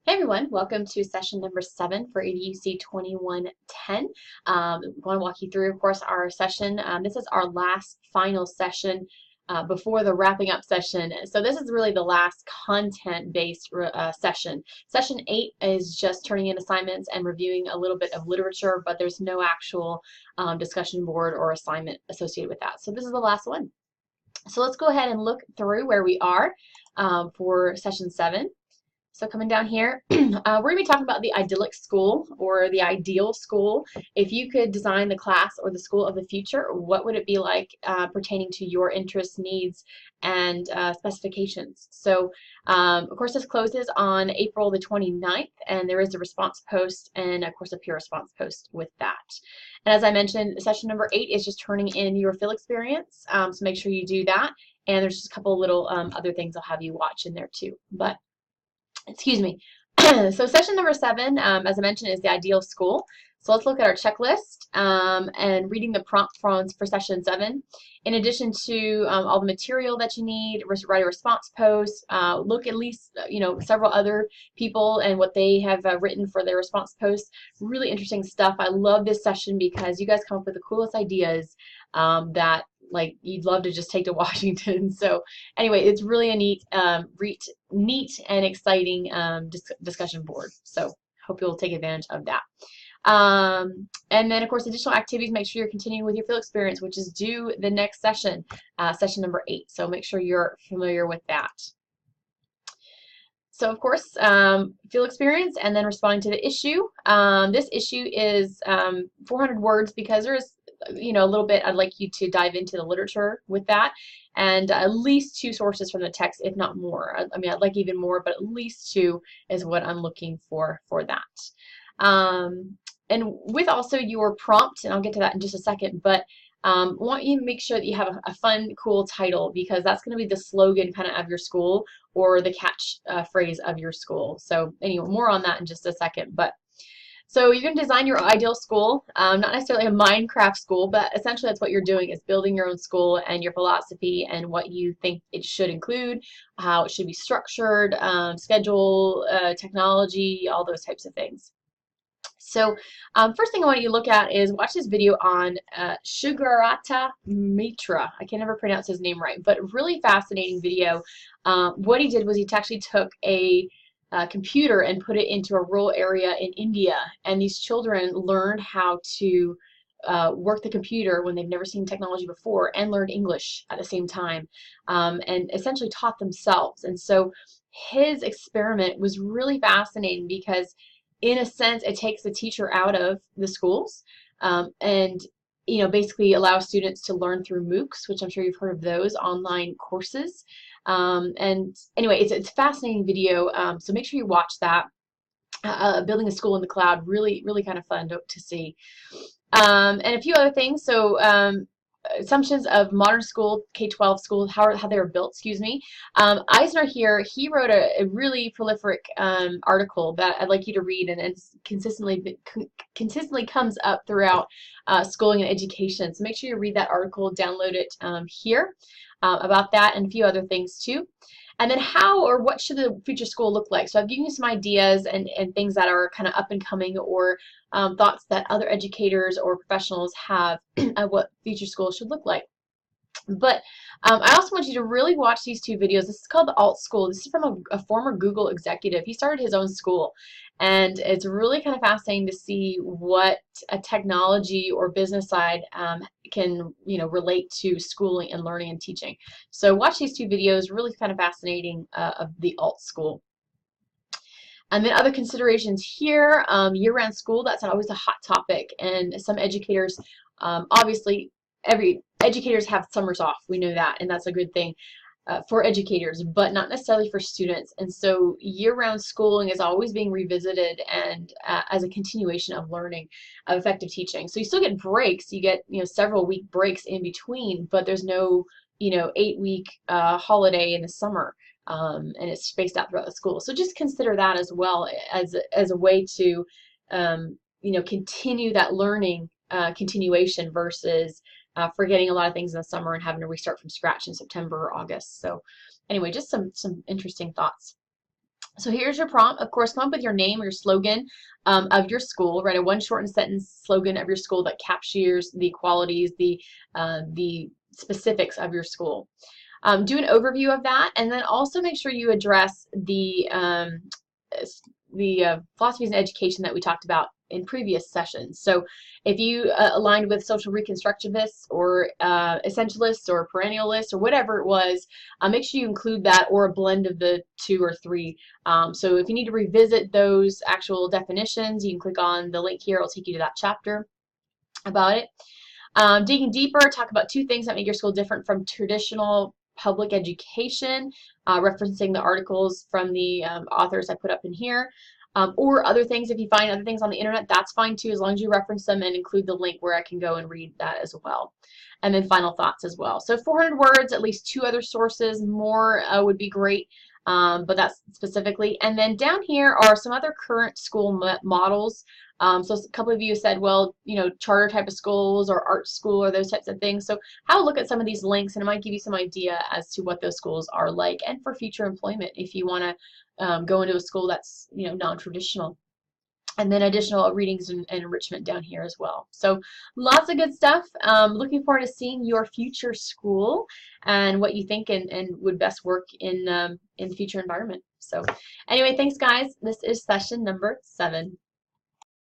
Hey everyone, welcome to session number 7 for ADUC 2110. I want to walk you through, of course, our session. This is our last final session before the wrapping up session. So this is really the last content-based session. Session 8 is just turning in assignments and reviewing a little bit of literature, but there's no actual discussion board or assignment associated with that. So this is the last one. So let's go ahead and look through where we are for session 7. So coming down here, we're going to be talking about the idyllic school or the ideal school. If you could design the class or the school of the future, what would it be like pertaining to your interests, needs, and specifications? So, of course, this closes on April the 29th, and there is a response post and, of course, a peer response post with that. And as I mentioned, session number 8 is just turning in your field experience, so make sure you do that. And there's just a couple little other things I'll have you watch in there too. But excuse me. So session number 7, as I mentioned, is the ideal school. So let's look at our checklist and reading the prompt for session 7. In addition to all the material that you need, write a response post, look at least several other people and what they have written for their response posts. Really interesting stuff. I love this session because you guys come up with the coolest ideas that you'd love to just take to Washington. So anyway, it's really a neat and exciting discussion board. So hope you'll take advantage of that. And then, of course, additional activities, make sure you're continuing with your field experience, which is due the next session, session number 8. So make sure you're familiar with that. So, of course, field experience and then responding to the issue. This issue is 400 words because there is a little bit I'd like you to dive into the literature with that, and at least 2 sources from the text, if not more. I mean, I'd like even more, but at least 2 is what I'm looking for that. And with also your prompt, and I'll get to that in just a second, but want you to make sure that you have a fun, cool title, because that's going to be the slogan kind of your school or the catch phrase of your school. So anyway, more on that in just a second. But so you're going to design your ideal school, not necessarily a Minecraft school, but essentially that's what you're doing, is building your own school and your philosophy and what you think it should include, how it should be structured, schedule, technology, all those types of things. So first thing I want you to look at is watch this video on Sugaratha Mitra. I can never pronounce his name right, but really fascinating video. What he did was he actually took a computer and put it into a rural area in India, and these children learned how to work the computer when they've never seen technology before, and learned English at the same time, and essentially taught themselves. And so his experiment was really fascinating because in a sense it takes the teacher out of the schools, and basically allows students to learn through MOOCs, which I'm sure you've heard of those online courses. And anyway, it's a fascinating video, so make sure you watch that. Building a school in the cloud, really, really kind of fun to see. And a few other things. So assumptions of modern school, K-12 school, how they were built, excuse me. Eisner here, he wrote a really prolific article that I'd like you to read, and consistently comes up throughout schooling and education. So make sure you read that article, download it here about that and a few other things too. And then how or what should the future school look like? So I've given you some ideas and things that are kind of up and coming, or thoughts that other educators or professionals have of what future school should look like. But I also want you to really watch these 2 videos. This is called The Alt School. This is from a former Google executive. He started his own school, and it's really kind of fascinating to see what a technology or business side can relate to schooling and learning and teaching. So watch these 2 videos, really kind of fascinating, of the Alt School. And then other considerations here, year-round school, that's always a hot topic, and some educators, obviously, educators have summers off, we know that, and that's a good thing for educators, but not necessarily for students. And so year-round schooling is always being revisited and as a continuation of learning, of effective teaching. So you still get breaks, you get several week breaks in between, but there's no 8-week holiday in the summer. And it's spaced out throughout the school. So just consider that as well as a way to continue that learning continuation versus forgetting a lot of things in the summer and having to restart from scratch in September or August. So anyway, just some interesting thoughts. So here's your prompt. Of course, come up with your name or your slogan of your school. Write a one shortened sentence slogan of your school that captures the qualities, the specifics of your school. Do an overview of that, and then also make sure you address the philosophies and education that we talked about in previous sessions. So if you aligned with social reconstructivists or essentialists or perennialists or whatever it was, make sure you include that or a blend of the two or three. So if you need to revisit those actual definitions, you can click on the link here. It'll take you to that chapter about it. Digging deeper, talk about two things that make your school different from traditional public education, referencing the articles from the authors I put up in here, or other things. If you find other things on the internet, that's fine too, as long as you reference them and include the link where I can go and read that as well. And then final thoughts as well. So 400 words, at least 2 other sources, more would be great. But that's specifically. And then down here are some other current school models. So a couple of you said, well, you know, charter type of schools or art school or those types of things. So have a look at some of these links, and it might give you some idea as to what those schools are like, and for future employment if you want to go into a school that's, you know, non-traditional. And then additional readings and enrichment down here as well. So lots of good stuff. Looking forward to seeing your future school and what you think and would best work in the future environment. So anyway, thanks guys. This is session number 7.